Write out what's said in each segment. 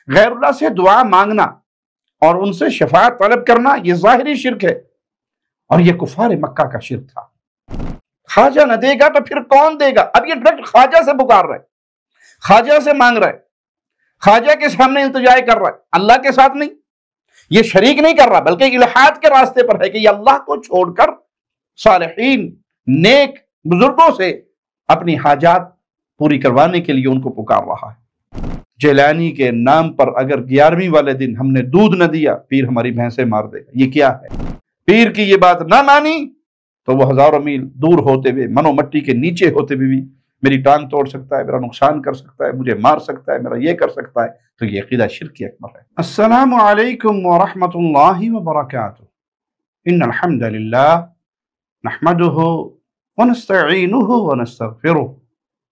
غیر اللہ سے دعا مانگنا اور ان سے شفاعت طلب کرنا یہ ظاہری شرک ہے، اور یہ کفار مکہ کا شرک تھا۔ خواجہ نہ دے گا تو پھر کون دے گا؟ اب یہ ڈائریکٹ خواجہ سے پکار رہا ہے، خواجہ سے مانگ رہا ہے، خواجہ کے سامنے التجا کر رہا ہے، اللہ کے ساتھ نہیں۔ یہ شریک نہیں کر رہا بلکہ الحاد کے راستے پر ہے کہ یہ اللہ کو چھوڑ کر صالحین نیک بزرگوں سے اپنی حاجات پوری کروانے کے لیے ان کو پکار رہا ہے۔ جیلانی کے نام پر اگر 11ویں والے دن ہم نے دودھ نہ دیا، پیر ہماری بھینسیں مار دے گا، یہ کیا ہے؟ پیر کی یہ بات نہ مانی تو وہ ہزاروں میل دور ہوتے ہوئے، منو مٹی کے نیچے ہوتے ہوئے بھی میری ٹانگ توڑ سکتا ہے، میرا نقصان کر سکتا ہے، مجھے مار سکتا ہے، میرا یہ کر سکتا ہے۔ تو یہ عقیدہ شرک اکبر ہے۔ السلام علیکم ورحمۃ اللہ وبرکاتہ۔ ان الحمد للہ نحمده ونستعینه ونستغفره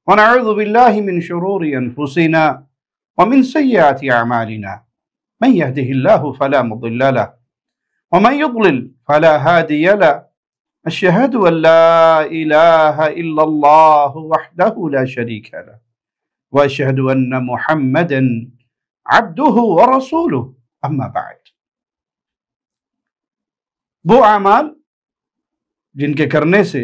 ونعوذ باللہ من شرور انفسنا ومن سیئات اعمالنا من يهده الله فلا مضل له ومن يضلل فلا هادي له أشهد أن لا إله إلا الله وحده لا شريك له وأشهد أن محمدا عبده ورسوله أما بعد۔ وہ اعمال جن کے کرنے سے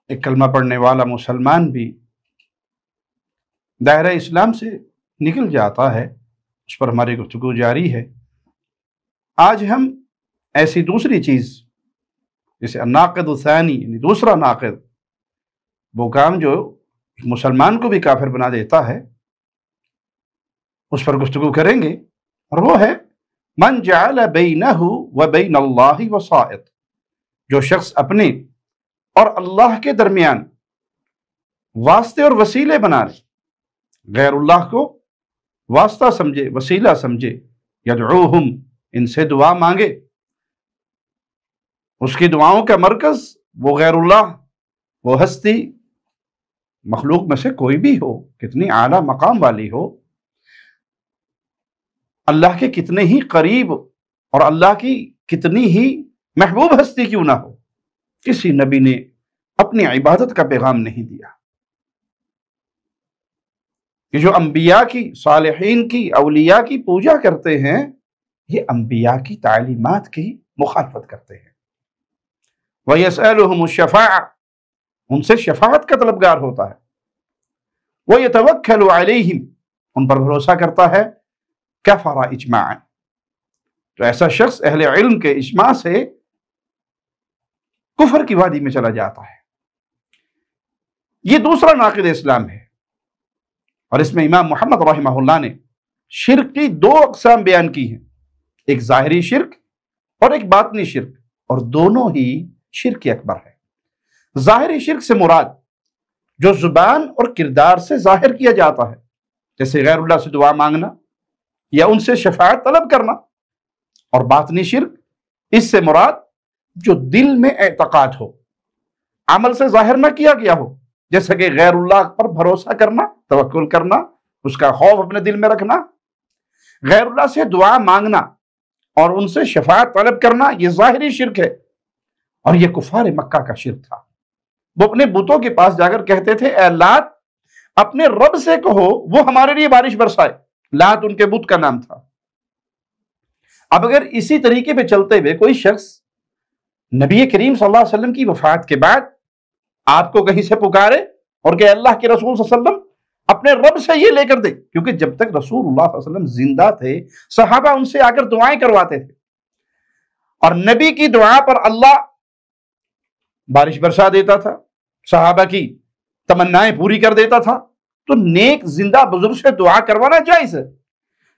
ایک کلمہ پڑھنے والا مسلمان بھی دائرہ اسلام سے نکل جاتا ہے، اس پر ہماری گفتگو جاری ہے۔ آج ہم ایسی دوسری چیز جیسے الناقض الثانی، یعنی دوسرا ناقض، وہ کام جو مسلمان کو بھی کافر بنا دیتا ہے، اس پر گفتگو کریں گے، اور وہ ہے من جعل بینہ وبین اللہ وسائط، جو شخص اپنے اور اللہ کے درمیان واسطے اور وسیلے بنا لے، غیر اللہ کو واسطہ سمجھے، وسیلہ سمجھے، یدعوہم، ان سے دعا مانگے، اس کی دعاؤں کا مرکز وہ غیر اللہ، وہ ہستی مخلوق میں سے کوئی بھی ہو، کتنی اعلیٰ مقام والی ہو، اللہ کے کتنے ہی قریب اور اللہ کی کتنی ہی محبوب ہستی کیوں نہ ہو، کسی نبی نے اپنی عبادت کا پیغام نہیں دیا۔ یہ جو انبیاء کی، صالحین کی، اولیاء کی پوجا کرتے ہیں، یہ انبیاء کی تعلیمات کی مخالفت کرتے ہیں۔ وَيَسْأَلُهُمُ الشَّفَاعَةَ، ان سے شفاعت کا طلبگار ہوتا ہے۔ وَيَتَوَكَّلُ عَلَيْهِمْ، ان پر بھروسہ کرتا ہے۔ كَفَرَ اجماعا، تو ایسا شخص اہل علم کے اجماع سے کفر کی وادی میں چلا جاتا ہے۔ یہ دوسرا ناقض اسلام ہے، اور اس میں امام محمد رحمہ اللہ نے شرک کی دو اقسام بیان کی ہیں، ایک ظاہری شرک اور ایک باطنی شرک، اور دونوں ہی شرک اکبر ہے۔ ظاہری شرک سے مراد جو زبان اور کردار سے ظاہر کیا جاتا ہے، جیسے غیر اللہ سے دعا مانگنا یا ان سے شفاعت طلب کرنا، اور باطنی شرک اس سے مراد جو دل میں اعتقاد ہو، عمل سے ظاہر نہ کیا گیا ہو، جیسا کہ غیر اللہ پر بھروسہ کرنا، توکل کرنا، اس کا خوف اپنے دل میں رکھنا۔ غیر اللہ سے دعا مانگنا اور ان سے شفاعت طلب کرنا یہ ظاہری شرک ہے، اور یہ کفار مکہ کا شرک تھا۔ وہ اپنے بتوں کے پاس جا کر کہتے تھے، اے لات، اپنے رب سے کہو وہ ہمارے لیے بارش برسائے۔ لات ان کے بت کا نام تھا۔ اب اگر اسی طریقے پہ چلتے ہوئے کوئی شخص نبی کریم صلی اللہ علیہ وسلم کی وفات کے بعد آپ کو کہیں سے پکارے اور کہ اللہ کے رسول صلی اللہ علیہ وسلم اپنے رب سے یہ لے کر دے، کیونکہ جب تک رسول اللہ صلی اللہ علیہ وسلم زندہ تھے صحابہ ان سے آ کر دعائیں کرواتے تھے، اور نبی کی دعا پر اللہ بارش برسا دیتا تھا، صحابہ کی تمنائیں پوری کر دیتا تھا۔ تو نیک زندہ بزرگ سے دعا کروانا جائز ہے،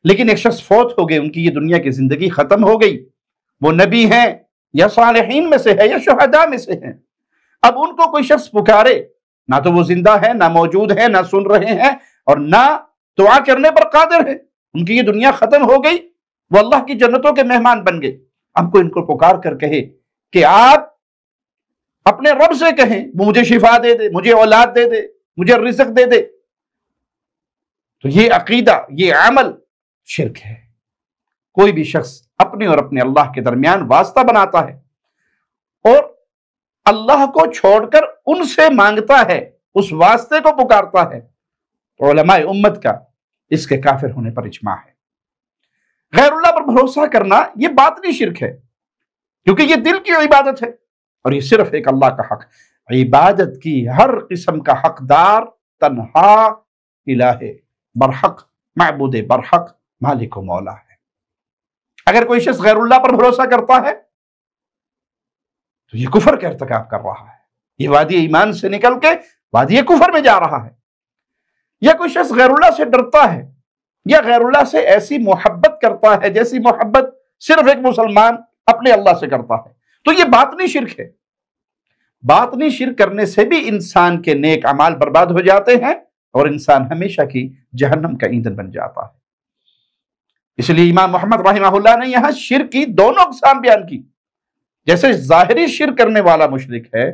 لیکن ایک شخص فوت ہو گئے، ان کی یہ دنیا کی زندگی ختم ہو گئی، وہ نبی ہیں یا صالحین میں سے ہے یا شہداء میں سے ہیں، اب ان کو کوئی شخص پکارے، نہ تو وہ زندہ ہے، نہ موجود ہے، نہ سن رہے ہیں، اور نہ دعا کرنے پر قادر ہے، ان کی یہ دنیا ختم ہو گئی، وہ اللہ کی جنتوں کے مہمان بن گئے۔ اب کوئی ان کو پکار کر کہے کہ آپ اپنے رب سے کہیں وہ مجھے شفا دے دے، مجھے اولاد دے دے، مجھے رزق دے دے، تو یہ عقیدہ، یہ عمل شرک ہے۔ کوئی بھی شخص اپنے اور اپنے اللہ کے درمیان واسطہ بناتا ہے اور اللہ کو چھوڑ کر ان سے مانگتا ہے، اس واسطے کو پکارتا ہے، تو علماء امت کا اس کے کافر ہونے پر اجماع ہے۔ غیر اللہ پر بھروسہ کرنا یہ باطنی شرک ہے، کیونکہ یہ دل کی عبادت ہے، اور یہ صرف ایک اللہ کا حق۔ عبادت کی ہر قسم کا حقدار تنہا الہ برحق، معبود برحق، مالک و مولا ہے۔ اگر کوئی شخص غیر اللہ پر بھروسہ کرتا ہے تو یہ کفر کا ارتکاب کر رہا ہے، یہ وادی ایمان سے نکل کے وادی کفر میں جا رہا ہے۔ یا کوئی شخص غیر اللہ سے ڈرتا ہے یا غیر اللہ سے ایسی محبت کرتا ہے جیسی محبت صرف ایک مسلمان اپنے اللہ سے کرتا ہے، تو یہ باطنی شرک ہے۔ باطنی شرک کرنے سے بھی انسان کے نیک اعمال برباد ہو جاتے ہیں اور انسان ہمیشہ کی جہنم کا ایندھن بن جاتا ہے۔ اس لیے امام محمد رحمہ اللہ نے یہاں شرک کی دونوں اقسام بیان کی، جیسے ظاہری شرک کرنے والا مشرک ہے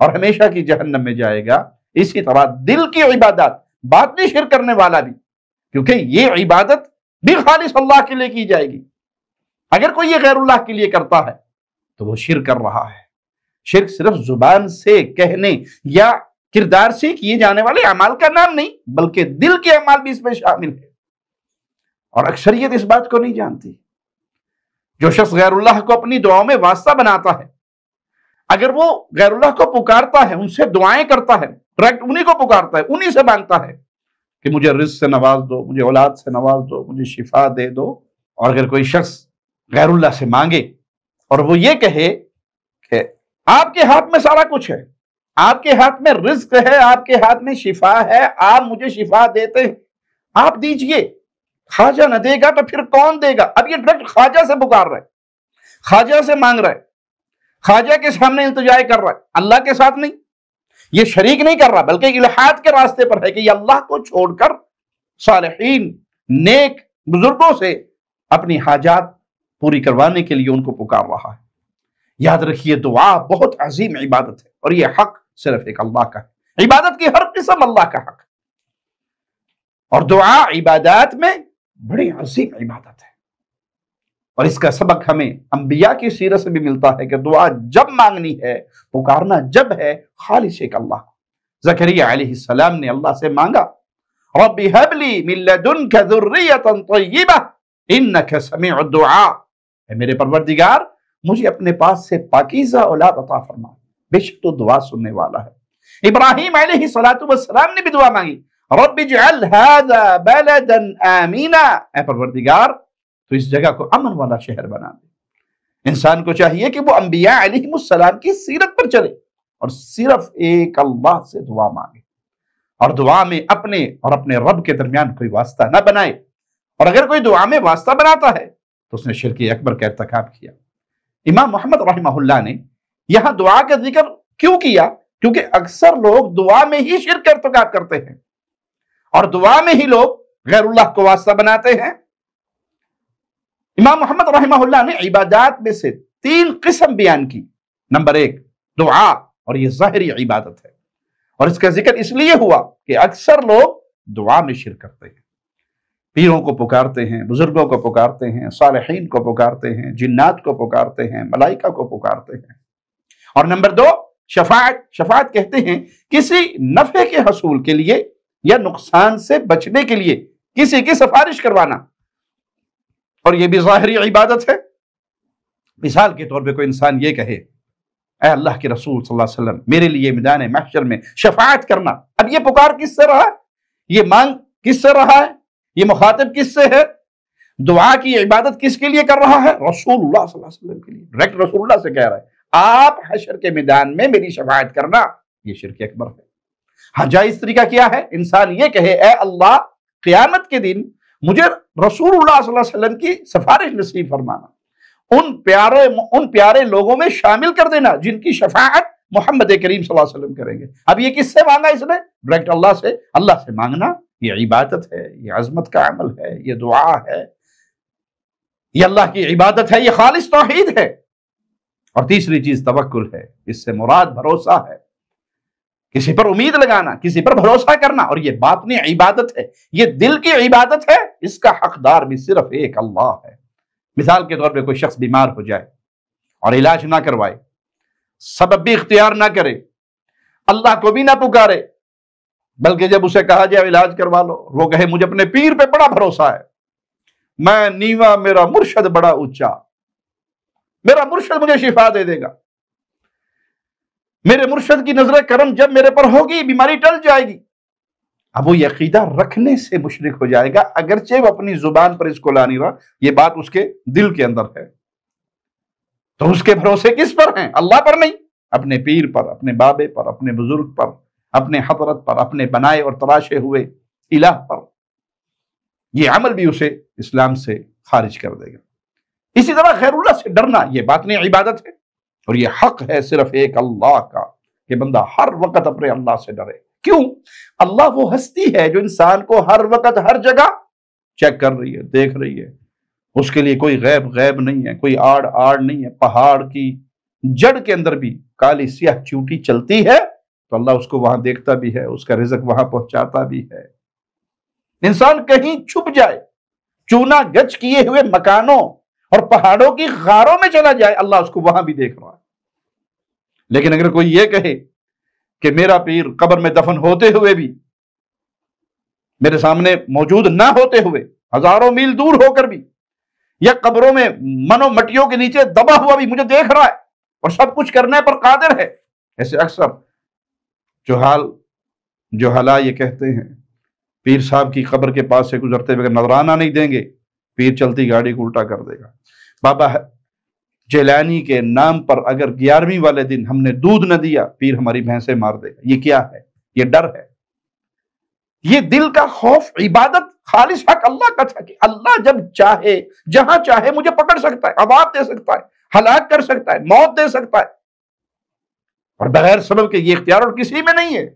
اور ہمیشہ کی جہنم میں جائے گا، اسی طرح دل کی عبادات باطنی شرک کرنے والا بھی، کیونکہ یہ عبادت بھی خالص اللہ کے لیے کی جائے گی۔ اگر کوئی یہ غیر اللہ کے لیے کرتا ہے تو وہ شرک کر رہا ہے۔ شرک صرف زبان سے کہنے یا کردار سے کیے جانے والے اعمال کا نام نہیں، بلکہ دل کے اعمال بھی اس میں شامل ہے، اور اکثریت اس بات کو نہیں جانتی۔ جو شخص غیر اللہ کو اپنی دعاؤں میں واسطہ بناتا ہے، اگر وہ غیر اللہ کو پکارتا ہے، ان سے دعائیں کرتا ہے، ڈائریکٹ انہی کو پکارتا ہے، انہی سے مانگتا ہے کہ مجھے رزق سے نواز دو، مجھے اولاد سے نواز دو، مجھے شفا دے دو، اور اگر کوئی شخص غیر اللہ سے مانگے اور وہ یہ کہے کہ آپ کے ہاتھ میں سارا کچھ ہے، آپ کے ہاتھ میں رزق ہے، آپ کے ہاتھ میں شفا ہے، آپ مجھے شفا دیتے ہیں، آپ دیجئے، خواجہ نہ دے گا تو پھر کون دے گا؟ اب یہ ڈائریکٹ خواجہ سے پکار رہا ہے، خواجہ سے مانگ رہا ہے، خواجہ کے سامنے التجا کر رہا ہے، اللہ کے ساتھ نہیں، یہ شریک نہیں کر رہا، بلکہ الحاد کے راستے پر ہے کہ یہ اللہ کو چھوڑ کر صالحین نیک بزرگوں سے اپنی حاجات پوری کروانے کے لیے ان کو پکار رہا ہے۔ یاد رکھیے دعا بہت عظیم عبادت ہے، اور یہ حق صرف ایک اللہ کا ہے۔ عبادت کی ہر قسم اللہ کا حق ہے، اور دعا عبادات میں بڑی عظیم عبادت ہے، اور اس کا سبق ہمیں انبیاء کی سیرت سے بھی ملتا ہے کہ دعا جب مانگنی ہے، پکارنا جب ہے، خالص ایک اللہ کو۔ زکریا علیہ السلام نے اللہ سے مانگا، رب هب لي من لدنك ذرية طيبة انك سميع الدعاء، اے میرے پروردگار مجھے اپنے پاس سے پاکیزہ اولاد عطا فرما، بے شک تو دعا سننے والا ہے۔ ابراہیم علیہ السلام نے بھی دعا مانگی، رب اجعل هذا بلدا آمنا، اے پروردگار تو اس جگہ کو امن والا شہر بنا دے۔ انسان کو چاہیے کہ وہ انبیاء علیہ السلام کی سیرت پر چلے اور صرف ایک اللہ سے دعا مانگے، اور دعا میں اپنے اور اپنے رب کے درمیان کوئی واسطہ نہ بنائے، اور اگر کوئی دعا میں واسطہ بناتا ہے تو اس نے شرک اکبر کا ارتکاب کیا۔ امام محمد رحمہ اللہ نے یہاں دعا کا ذکر کیوں کیا؟ کیونکہ اکثر لوگ دعا میں ہی شرک کا ارتکاب کرتے ہیں، اور دعا میں ہی لوگ غیر اللہ کو واسطہ بناتے ہیں۔ امام محمد رحمہ اللہ نے عبادات میں سے 3 قسم بیان کی۔ نمبر 1 دعا، اور یہ ظاہری عبادت ہے، اور اس کا ذکر اس لیے ہوا کہ اکثر لوگ دعا میں شرک کرتے ہیں، پیروں کو پکارتے ہیں، بزرگوں کو پکارتے ہیں، صالحین کو پکارتے ہیں، جنات کو پکارتے ہیں، ملائکہ کو پکارتے ہیں۔ اور نمبر 2 شفاعت کہتے ہیں کسی نفع کے حصول کے لیے یا نقصان سے بچنے کے لیے کسی کی سفارش کروانا، اور یہ بھی ظاہری عبادت ہے۔ مثال کے طور پہ کوئی انسان یہ کہے، اے اللہ کے رسول صلی اللہ علیہ وسلم میرے لیے میدان محشر میں شفاعت کرنا۔ اب یہ پکار کس سے رہا ہے؟ یہ مانگ کس سے رہا ہے؟ یہ مخاطب کس سے ہے؟ دعا کی عبادت کس کے لیے کر رہا ہے؟ رسول اللہ صلی اللہ علیہ وسلم کے لیے، ڈائریکٹ رسول اللہ سے کہہ رہا ہے آپ حشر کے میدان میں میری شفاعت کرنا۔ یہ شرک اکبر ہے۔ ہاں جائز طریقہ کیا ہے؟ انسان یہ کہے، اے اللہ قیامت کے دن مجھے رسول اللہ صلی اللہ علیہ وسلم کی سفارش نصیب فرمانا، ان پیارے لوگوں میں شامل کر دینا جن کی شفاعت محمد کریم صلی اللہ علیہ وسلم کریں گے۔ اب یہ کس سے مانگا اس نے؟ ڈائریکٹ اللہ سے مانگنا، یہ عبادت ہے، یہ عظمت کا عمل ہے، یہ دعا ہے، یہ اللہ کی عبادت ہے، یہ خالص توحید ہے۔ اور تیسری چیز توکل ہے، اس سے مراد بھروسہ ہے، کسی پر امید لگانا، کسی پر بھروسہ کرنا، اور یہ باطنی عبادت ہے، یہ دل کی عبادت ہے، اس کا حقدار بھی صرف ایک اللہ ہے۔ مثال کے طور پہ کوئی شخص بیمار ہو جائے اور علاج نہ کروائے، سبب بھی اختیار نہ کرے، اللہ کو بھی نہ پکارے، بلکہ جب اسے کہا جائے علاج کروا لو، وہ کہے مجھے اپنے پیر پہ بڑا بھروسہ ہے، میں نیواں، میرا مرشد بڑا اونچا، میرا مرشد مجھے شفا دے دے گا، میرے مرشد کی نظر کرم جب میرے پر ہوگی بیماری ٹل جائے گی۔ اب وہ یہ عقیدہ رکھنے سے مشرک ہو جائے گا، اگرچہ وہ اپنی زبان پر اس کو لا نہیں رہا، یہ بات اس کے دل کے اندر ہے۔ تو اس کے بھروسے کس پر ہیں؟ اللہ پر نہیں، اپنے پیر پر، اپنے بابے پر، اپنے بزرگ پر، اپنے حضرت پر، اپنے بنائے اور تراشے ہوئے الہ پر۔ یہ عمل بھی اسے اسلام سے خارج کر دے گا۔ اسی طرح غیر اللہ سے ڈرنا، یہ باطنی عبادت ہے، اور یہ حق ہے صرف ایک اللہ کا کہ بندہ ہر وقت اپنے اللہ سے ڈرے۔ کیوں؟ اللہ وہ ہستی ہے جو انسان کو ہر وقت ہر جگہ چیک کر رہی ہے، دیکھ رہی ہے۔ اس کے لیے کوئی غیب نہیں ہے، کوئی آڑ نہیں ہے۔ پہاڑ کی جڑ کے اندر بھی کالی سیاہ چیونٹی چلتی ہے تو اللہ اس کو وہاں دیکھتا بھی ہے، اس کا رزق وہاں پہنچاتا بھی ہے۔ انسان کہیں چھپ جائے، چونا گچ کیے ہوئے مکانوں اور پہاڑوں کی غاروں میں چلا جائے، اللہ اس کو وہاں بھی دیکھ رہا ہے۔ لیکن اگر کوئی یہ کہے کہ میرا پیر قبر میں دفن ہوتے ہوئے بھی، میرے سامنے موجود نہ ہوتے ہوئے، ہزاروں میل دور ہو کر بھی، یا قبروں میں منو مٹیوں کے نیچے دبا ہوا بھی مجھے دیکھ رہا ہے اور سب کچھ کرنے پر قادر ہے، ایسے اکثر جوہلا یہ کہتے ہیں پیر صاحب کی قبر کے پاس سے گزرتے ہوئے نذرانہ نہیں دیں گے، پیر چلتی گاڑی کو الٹا کر دے گا۔ بابا جیلانی کے نام پر اگر 11ویں والے دن ہم نے دودھ نہ دیا، پیر ہماری بھینسیں مار دے گا۔ یہ کیا ہے؟ یہ ڈر ہے، یہ دل کا خوف۔ عبادت خالص حق اللہ کا تھا کہ اللہ جب چاہے جہاں چاہے مجھے پکڑ سکتا ہے، عذاب دے سکتا ہے، ہلاک کر سکتا ہے، موت دے سکتا ہے، اور بغیر سبب کے یہ اختیار اور کسی میں نہیں ہے۔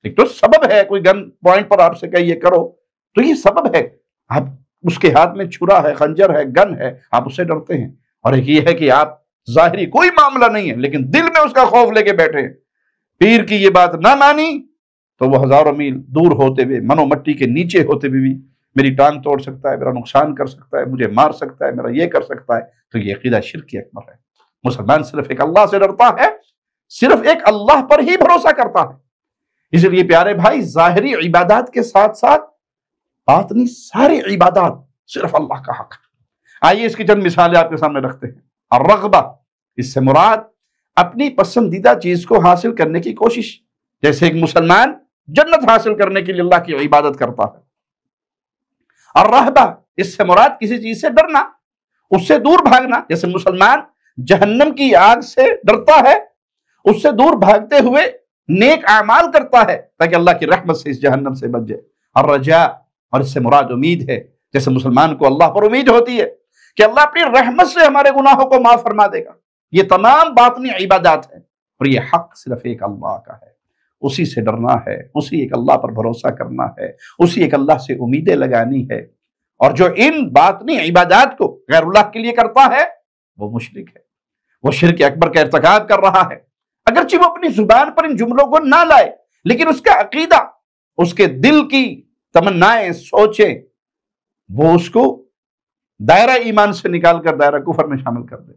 ایک تو سبب ہے، کوئی گن پوائنٹ پر آپ سے کہے یہ کرو تو یہ سبب ہے، آپ اس کے ہاتھ میں چھرا ہے، خنجر ہے، گن ہے، آپ اس سے ڈرتے ہیں۔ اور ایک یہ ہے کہ آپ ظاہری کوئی معاملہ نہیں ہے لیکن دل میں اس کا خوف لے کے بیٹھے ہیں۔ پیر کی یہ بات نہ مانی تو وہ ہزاروں میل دور ہوتے ہوئے، منو مٹی کے نیچے ہوتے ہوئے بھی میری ٹانگ توڑ سکتا ہے، میرا نقصان کر سکتا ہے، مجھے مار سکتا ہے، میرا یہ کر سکتا ہے۔ تو یہ عقیدہ شرک اکبر ہے۔ مسلمان صرف ایک اللہ سے ڈرتا ہے، صرف ایک اللہ پر ہی بھروسہ کرتا ہے۔ اس لیے پیارے بھائی، ظاہری عبادات کے ساتھ ساتھ باطنی ساری عبادات صرف اللہ کا حق ہے۔ آئیے اس کی چند مثالیں آپ کے سامنے رکھتے ہیں۔ الرغبہ، اس سے مراد اپنی پسندیدہ چیز کو حاصل کرنے کی کوشش، جیسے ایک مسلمان جنت حاصل کرنے کے لیے اللہ کی عبادت کرتا ہے۔ الرہبہ، اس سے مراد کسی چیز سے ڈرنا، اس سے دور بھاگنا، جیسے مسلمان جہنم کی آگ سے ڈرتا ہے، اس سے دور بھاگتے ہوئے نیک اعمال کرتا ہے تاکہ اللہ کی رحمت سے اس جہنم سے بچ جائے۔ الرجاء، اور اس سے مراد امید ہے، جیسے مسلمان کو اللہ پر امید ہوتی ہے کہ اللہ اپنی رحمت سے ہمارے گناہوں کو معاف فرما دے گا۔ یہ تمام باطنی عبادات ہیں، اور یہ حق صرف ایک اللہ کا ہے، اسی سے ڈرنا ہے، اسی ایک اللہ پر بھروسہ کرنا ہے، اسی ایک اللہ سے امیدیں لگانی ہے۔ اور جو ان باطنی عبادات کو غیر اللہ کے لیے کرتا ہے وہ مشرک ہے، وہ شرک اکبر کا ارتکاب کر رہا ہے۔ اگرچہ وہ اپنی زبان پر ان جملوں کو نہ لائے لیکن اس کا عقیدہ، اس کے دل کی تمنائیں، سوچیں، وہ اس کو دائرہ ایمان سے نکال کر دائرہ کفر میں شامل کر دے۔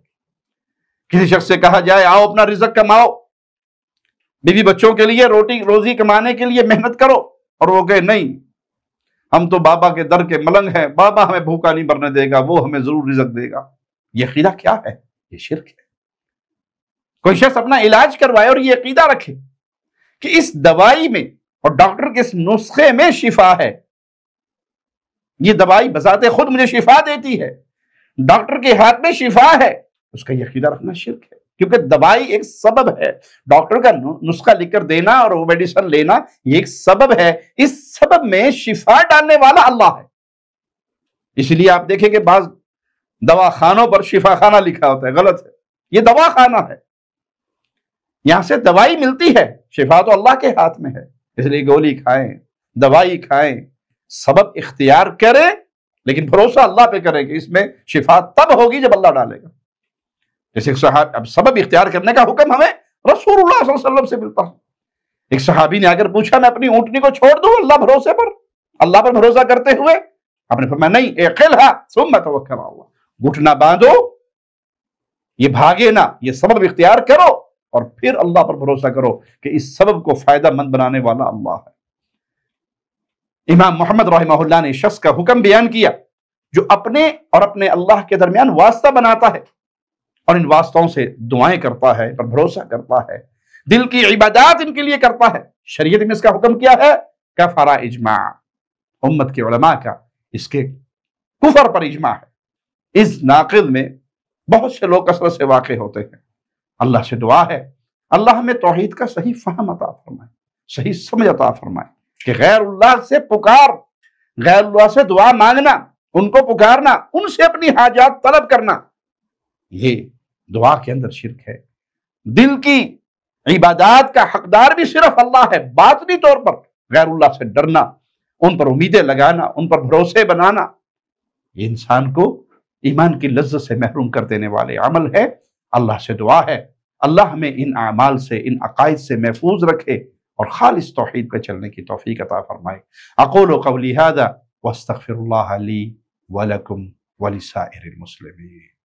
کسی شخص سے کہا جائے آؤ اپنا رزق کماؤ، بیوی بچوں کے لیے روٹی روزی کمانے کے لیے محنت کرو، اور وہ کہے نہیں، ہم تو بابا کے در کے ملنگ ہیں، بابا ہمیں بھوکا نہیں مرنے دے گا، وہ ہمیں ضرور رزق دے گا۔ یہ عقیدہ کیا ہے؟ یہ شرک ہے۔ کوئی شخص اپنا علاج کروائے اور یہ عقیدہ رکھے کہ اس دوائی میں اور ڈاکٹر کے اس نسخے میں شفا ہے، یہ دوائی بذات خود مجھے شفا دیتی ہے، ڈاکٹر کے ہاتھ میں شفا ہے، اس کا یہ عقیدہ رکھنا شرک ہے۔ کیونکہ دوائی ایک سبب ہے، ڈاکٹر کا نسخہ لکھ کر دینا اور وہ میڈیسن لینا یہ ایک سبب ہے، اس سبب میں شفا ڈالنے والا اللہ ہے۔ اس لیے آپ دیکھیں کہ بعض دواخانوں پر شفا خانہ لکھا ہوتا ہے، غلط ہے، یہ دواخانہ ہے، یہاں سے دوائی ملتی ہے، شفا تو اللہ کے ہاتھ میں ہے۔ اس لیے گولی کھائیں، دوائی کھائیں، سبب اختیار کریں لیکن بھروسہ اللہ پہ کریں کہ اس میں شفا تب ہوگی جب اللہ ڈالے گا۔ جیسے ایک صحابی، اب سبب اختیار کرنے کا حکم ہمیں رسول اللہ صلی اللہ علیہ وسلم سے ملتا ہے۔ ایک صحابی نے اگر پوچھا میں اپنی اونٹنی کو چھوڑ دوں اللہ بھروسے پر، اللہ پر بھروسہ کرتے ہوئے، آپ نے فرمایا نہیں، اعقلھا ثم توکل علی اللہ، گھٹنا باندھو، یہ بھاگے نہ، یہ سبب اختیار کرو اور پھر اللہ پر بھروسہ کرو کہ اس سبب کو فائدہ مند بنانے والا اللہ ہے۔ امام محمد رحمہ اللہ نے شخص کا حکم بیان کیا جو اپنے اور اپنے اللہ کے درمیان واسطہ بناتا ہے اور ان واسطوں سے دعائیں کرتا ہے، پر بھروسہ کرتا ہے، دل کی عبادات ان کے لیے کرتا ہے۔ شریعت میں اس کا حکم کیا ہے؟ کفر اجماع، امت کے علماء کا اس کے کفر پر اجماع ہے۔ اس ناقض میں بہت سے لوگ کثرت سے واقع ہوتے ہیں۔ اللہ سے دعا ہے اللہ ہمیں توحید کا صحیح فہم عطا فرمائے، صحیح سمجھ عطا فرمائے کہ غیر اللہ سے پکار، غیر اللہ سے دعا مانگنا، ان کو پکارنا، ان سے اپنی حاجات طلب کرنا، یہ دعا کے اندر شرک ہے۔ دل کی عبادات کا حقدار بھی صرف اللہ ہے، باطنی طور پر غیر اللہ سے ڈرنا، ان پر امیدیں لگانا، ان پر بھروسے بنانا، یہ انسان کو ایمان کی لذت سے محروم کر دینے والے عمل ہے۔ اللہ سے دعا ہے اللہ ہمیں ان اعمال سے، ان عقائد سے محفوظ رکھے اور خالص توحید پہ چلنے کی توفیق عطا فرمائے۔ اقول قولی ھذا واستغفر اللہ لی ولکم ولسائر المسلمین۔